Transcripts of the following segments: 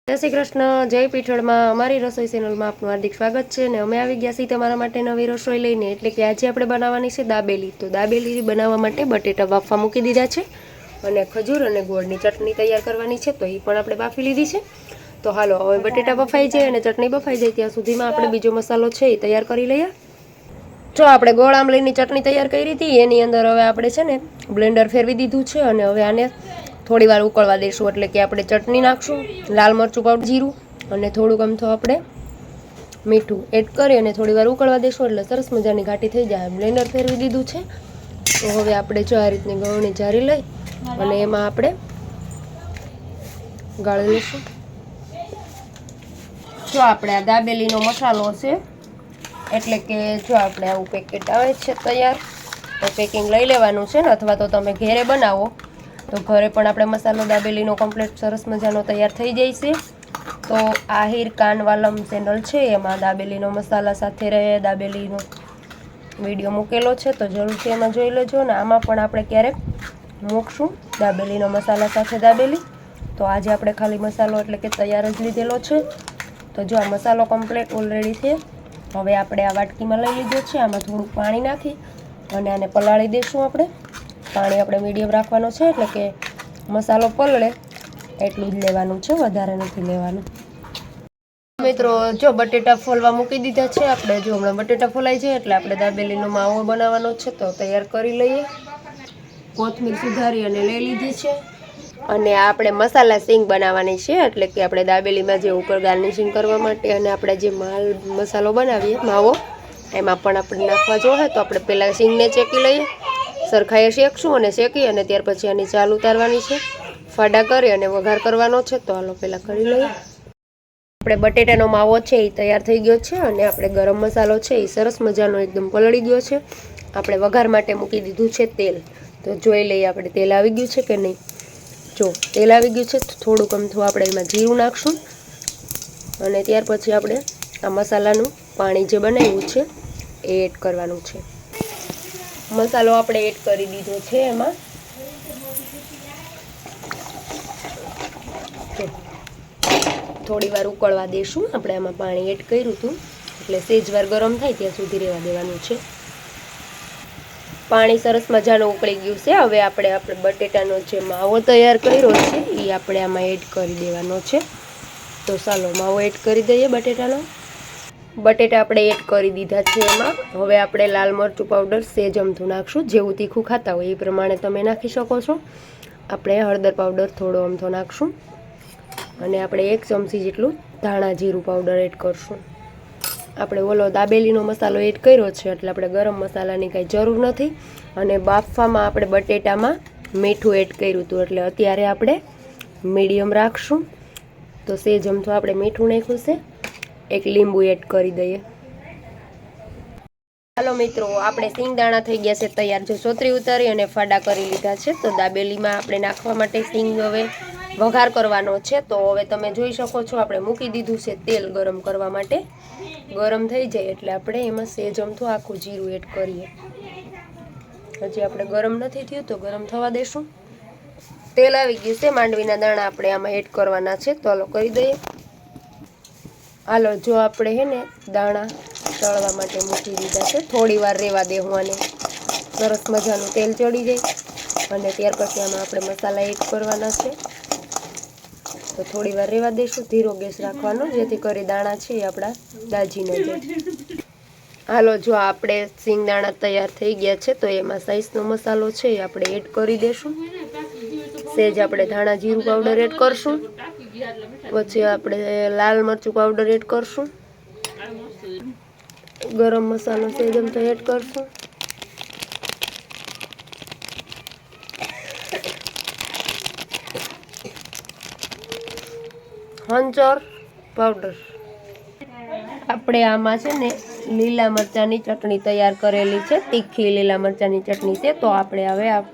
જય શ્રી કૃષ્ણ, જય પીઠળમાં અમારી રસોઈ ચેનલમાં આપનું હાર્દિક સ્વાગત છે અને અમે આવી ગયા છીએ તમારા માટે નવી રસોઈ લઈને। એટલે કે આજે આપણે બનાવવાની છે દાબેલી। તો દાબેલી બનાવવા માટે બટેટા બાફવા મૂકી દીધા છે અને ખજૂર અને ગોળની ચટણી તૈયાર કરવાની છે, તો એ પણ આપણે બાફી લીધી છે। તો હાલો હવે બટેટા બફાઈ જાય અને ચટણી બફાઈ જાય ત્યાં સુધીમાં આપણે બીજો મસાલો છે એ તૈયાર કરી લઈએ। જો આપણે ગોળ આમલીની ચટણી તૈયાર કરી હતી એની અંદર હવે આપણે છે ને બ્લેન્ડર ફેરવી દીધું છે અને હવે આને થોડી વાર ઉકળવા દઈશું। એટલે કે આપણે ચટણી નાખશું, લાલ મરચું પાવડર, જીરું અને થોડુંક અમથો આપણે મીઠું એડ કરી અને થોડી વાર ઉકળવા દઈશું એટલે સરસ મજાની ઘાટી થઈ જાય। બ્લેન્ડર ફેરવી દીધું છે તો હવે આપણે જો આ રીતની ગળણી જારી લઈ અને એમાં આપણે ગાળી લઈશું। જો આપણે આ દાબેલીનો મસાલો છે, એટલે કે જો આપણે આવું પેકેટ આવે છે તૈયાર, તો પેકિંગ લઈ લેવાનું છે ને, અથવા તો તમે ઘરે બનાવો તો ઘરે પણ આપણે મસાલો દાબેલીનો કમ્પ્લીટ સરસ મજાનો તૈયાર થઈ જાય છે। તો આહિર કાનવાલમ ચેનલ છે એમાં દાબેલીનો મસાલા સાથે રહે દાબેલીનો વિડીયો મૂકેલો છે, તો જરૂરથી એમાં જોઈ લેજો ને। આમાં પણ આપણે ક્યારેક મૂકશું દાબેલીનો મસાલા સાથે દાબેલી। તો આજે આપણે ખાલી મસાલો એટલે કે તૈયાર જ લીધેલો છે। તો જો આ મસાલો કમ્પ્લીટ ઓલરેડી છે, હવે આપણે આ વાટકીમાં લઈ લીધો છે, આમાં થોડું પાણી નાખી અને આને પલાળી દઈશું આપણે। પાણી આપણે મીડિયમ રાખવાનો છે, એટલે કે મસાલો પલળે એટલું જ લેવાનું છે, વધારે નથી લેવાનું। મિત્રો જો બટેટા ફોલવા મૂકી દીધા છે આપણે। જો હમણાં બટેટા ફોલાઈ જાય એટલે આપણે દાબેલીનો માવો બનાવવાનો છે, તો તૈયાર કરી લઈએ। કોથમીર સુધારી અને લઈ લીધી છે અને આપણે મસાલા સિંગ બનાવવાની છે, એટલે કે આપણે દાબેલીમાં જે ઉપર ગાર્નિશિંગ કરવા માટે અને આપણે જે મસાલો બનાવીએ માવો એમાં પણ આપણે નાખવા જોઈએ। તો આપણે પહેલાં સિંગને ચેકી લઈએ, સરખાઈએ શેકશું અને શેકી અને ત્યાર પછી આની ચાલ ઉતારવાની છે, ફાડા કરી અને વઘાર કરવાનો છે। તો હાલો પહેલાં કરી લઈએ। આપણે બટેટાનો માવો છે એ તૈયાર થઈ ગયો છે અને આપણે ગરમ મસાલો છે એ સરસ મજાનો એકદમ પલળી ગયો છે। આપણે વઘાર માટે મૂકી દીધું છે તેલ, તો જોઈ લઈએ આપણે તેલ આવી ગયું છે કે નહીં। જો તેલ આવી ગયું છે તો થોડુંક અમથું આપણે એમાં જીરું નાખશું અને ત્યાર પછી આપણે આ મસાલાનું પાણી જે બનાવ્યું છે એ એડ કરવાનું છે। મસાલો આપણે એડ કરી દીધો છે એમાં। થોડી વાર ઉકળવા દઈશું, આપણે આમાં પાણી એડ કર્યું હતું એટલે સેજ વાર ગરમ થાય ત્યાં સુધી રહેવા દેવાનું છે। પાણી સરસ મજાનું ઉકળી ગયું છે, હવે આપણે બટેટાનો જે માવો તૈયાર કર્યો છે એ આપણે આમાં એડ કરી દેવાનો છે। તો ચાલો માવો એડ કરી દઈએ બટેટાનો। બટેટા આપણે એડ કરી દીધા છે એમાં। હવે આપણે લાલ મરચું પાવડર સેજ અમથું નાખશું, જેવું તીખું ખાતા હોય એ પ્રમાણે તમે નાખી શકો છો। આપણે હળદર પાવડર થોડો અમથો નાખશું અને આપણે 1 ચમચી જેટલું ધાણા જીરું પાવડર એડ કરશું। આપણે ઓલો દાબેલીનો મસાલો એડ કર્યો છે એટલે આપણે ગરમ મસાલાની કાંઈ જરૂર નથી। અને બાફવામાં આપણે બટેટામાં મીઠું એડ કર્યું હતું એટલે અત્યારે આપણે મીડિયમ રાખશું। તો સેજ અમથું આપણે મીઠું નાખ્યું છે, 1 લીંબુ એડ કરી દઈએ। હાલો મિત્રો, આપણે સિંગદાણા થઈ ગયા છે તૈયાર। જો સોતરી ઉતારી અને ફાડા કરી લીધા છે। તો દાબેલીમાં આપણે નાખવા માટે સિંગ હવે વઘાર કરવાનો છે। તો હવે તમે જોઈ શકો છો આપણે મૂકી દીધું છે તેલ ગરમ કરવા માટે। ગરમ થઈ જાય એટલે આપણે એમાં સેજ અમથું આખું જીરું એડ કરીએ। હજી આપણે ગરમ નથી થયું તો ગરમ થવા દેશું। તેલ આવી ગયું છે, માંડવીના દાણા આપણે આમાં એડ કરવાના છે, તો હાલો કરી દઈએ। હાલો જો આપણે હે ને દાણા તળવા માટે મૂકી દીધા છે, થોડી વાર રહેવા દેવું આને, સરસ મજાનું તેલ ચડી જાય અને ત્યાર પછી આમાં આપણે મસાલા એડ કરવાના છે। તો થોડી વાર રહેવા દઈશું, ધીરો ગેસ રાખવાનો જેથી કરી દાણા છે એ આપણા દાજી ન જાય। હાલો જો આપણે સિંગદાણા તૈયાર થઈ ગયા છે, તો એમાં સાઈઝનો મસાલો છે એ આપણે એડ કરી દઈશું। સેજ આપણે ધાણા જીરું પાવડર એડ કરશું, પછી આપણે લાલ મરચું પાવડર એડ કરશું, ગરમ મસાલો સેજ અમથો એડ કરશું, હંચર પાવડર। આપણે આમાં છે ને લીલા મરચાંની ચટણી તૈયાર કરેલી છે, તીખી લીલા મરચાંની ચટણી છે। તો આપણે હવે આ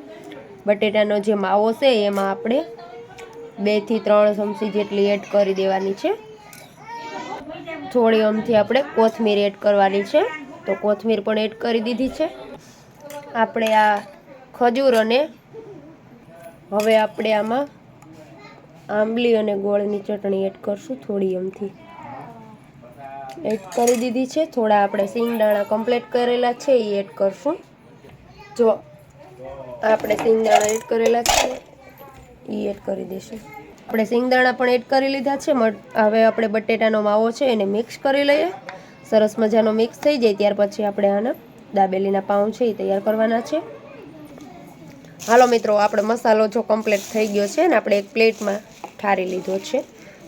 બટેટાનો જે માવો છે એમાં આપણે 2 થી 3 ચમચી જેટલી એડ કરી દેવાની છે। થોડી અમથી આપણે કોથમીર એડ કરવાની છે, તો કોથમીર પણ એડ કરી દીધી છે। આપણે આ ખજૂર અને હવે આપણે આમાં આંબલી અને ગોળની ચટણી એડ કરશું થોડી એમથી એડ કરી દીધી છે. થોડા આપણે સિંગદાણા કમ્પ્લીટ કરેલા છે એ એડ કરશું. જો આપણે સિંગદાણા એડ કરેલા છે એ એડ કરી દઈશું. આપણે સિંગદાણા પણ એડ કરી લીધા છે. હવે આપણે બટેટાનો માવો છે એને મિક્સ કરી લઈએ. સરસ મજાનો મિક્સ થઈ જાય ત્યાર પછી આપણે આના દાબેલીના પાઉં છે એ તૈયાર કરવાના છે. હાલો મિત્રો, આપણે મસાલો જો કમ્પ્લીટ થઈ ગયો છે ને આપણે એક પ્લેટમાં ઠારી લીધો છે.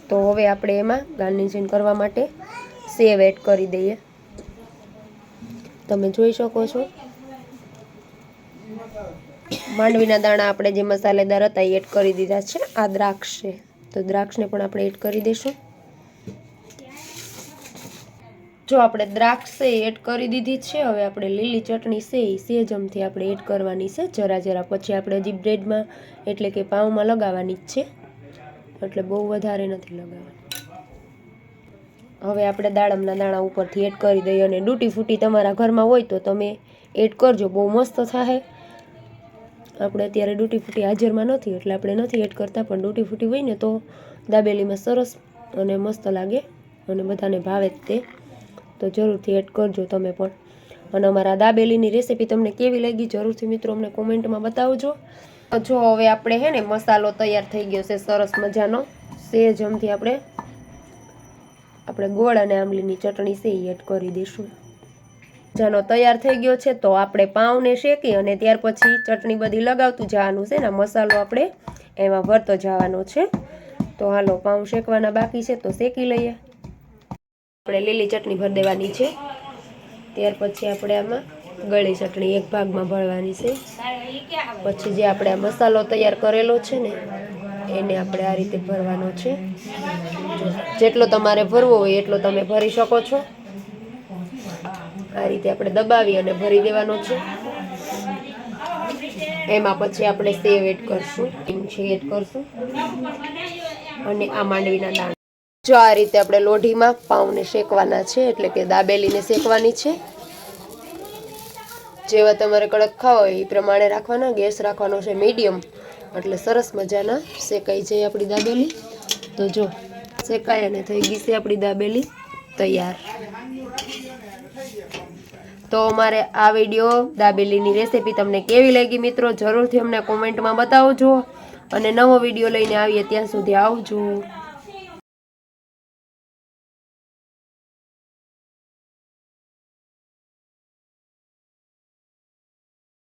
તો હવે આપણે એમાં ગાર્નિશિંગ કરવા માટે સેવ એડ કરી દઈએ. તમે જોઈ શકો છો માંડવીના દાણા આપણે જે મસાલેદાર હતા એ એડ કરી દીધા છે. આ દ્રાક્ષ છે તો દ્રાક્ષને પણ આપણે એડ કરી દઈશું. જો આપણે દ્રાક્ષ છે એડ કરી દીધી છે. હવે આપણે લીલી ચટણી છે એ સેજમથી આપણે એડ કરવાની છે જરા જરા. પછી આપણે હજી બ્રેડમાં એટલે કે પાઉંમાં લગાવવાની જ છે, એટલે બહુ વધારે નથી લગાવવાની. હવે આપણે દાડમના દાણા ઉપરથી એડ કરી દઈએ અને ડૂટી ફૂટી તમારા ઘરમાં હોય તો તમે એડ કરજો, બહુ મસ્ત થાય. આપણે અત્યારે ડૂટી ફૂટી હાજરમાં નથી એટલે આપણે નથી એડ કરતા, પણ ડૂટી ફૂટી હોય ને તો દાબેલીમાં સરસ અને મસ્ત લાગે અને બધાને ભાવે જ તે. તો જરૂરથી એડ કરજો તમે પણ. અને અમારા દાબેલીની રેસીપી તમને કેવી લાગી જરૂરથી મિત્રો અમને કોમેન્ટમાં બતાવજો. જો હવે આપણે હે ને મસાલો તૈયાર થઈ ગયો છે સરસ મજાનો. સેજમથી આપણે ગોળ અને આંબલીની ચટણી છે એ એડ કરી દઈશું. જાનો તૈયાર થઈ ગયો છે. તો આપણે પાઉંને શેકી અને ત્યાર પછી ચટણી બધી લગાવતું જવાનું છે ને મસાલો આપણે એમાં ભરતો જવાનો છે. તો હાલો, પાઉં શેકવાના બાકી છે તો શેકી લઈએ. આપણે લીલી ચટણી ભરી દેવાની છે. ત્યાર પછી આપણે આમાં ગળી ચટણી એક ભાગમાં ભરવાની છે. પછી જે આપણે આ મસાલો તૈયાર કરેલો છે ને એને આપણે આ રીતે ભરવાનો છે. જેટલો તમારે ભરવો હોય એટલો તમે ભરી શકો છો. આ રીતે આપણે દબાવી અને ભરી દેવાનો છે. એમાં પછી આપણે સેવ એડ કરશું, એડ કરશું અને આ માંડવીના દાણા. જો આ રીતે આપણે લોઢીમાં પાઉંને શેકવાના છે, એટલે કે દાબેલીને શેકવાની છે. જેવા તમારે કડક ખાવા હોય એ પ્રમાણે રાખવાના. ગેસ રાખવાનો છે મીડિયમ, એટલે સરસ મજાના શેકાઈ જાય આપણી દાબેલી. તો જો શેકાય અને થઈ ગઈ છે આપણી દાબેલી તૈયાર. તો અમારે આ વિડીયો દાબેલીની રેસીપી તમને કેવી લાગી મિત્રો જરૂરથી અમને કોમેન્ટમાં બતાવજો. અને નવો વિડીયો લઈને આવીએ ત્યાં સુધી આવજો.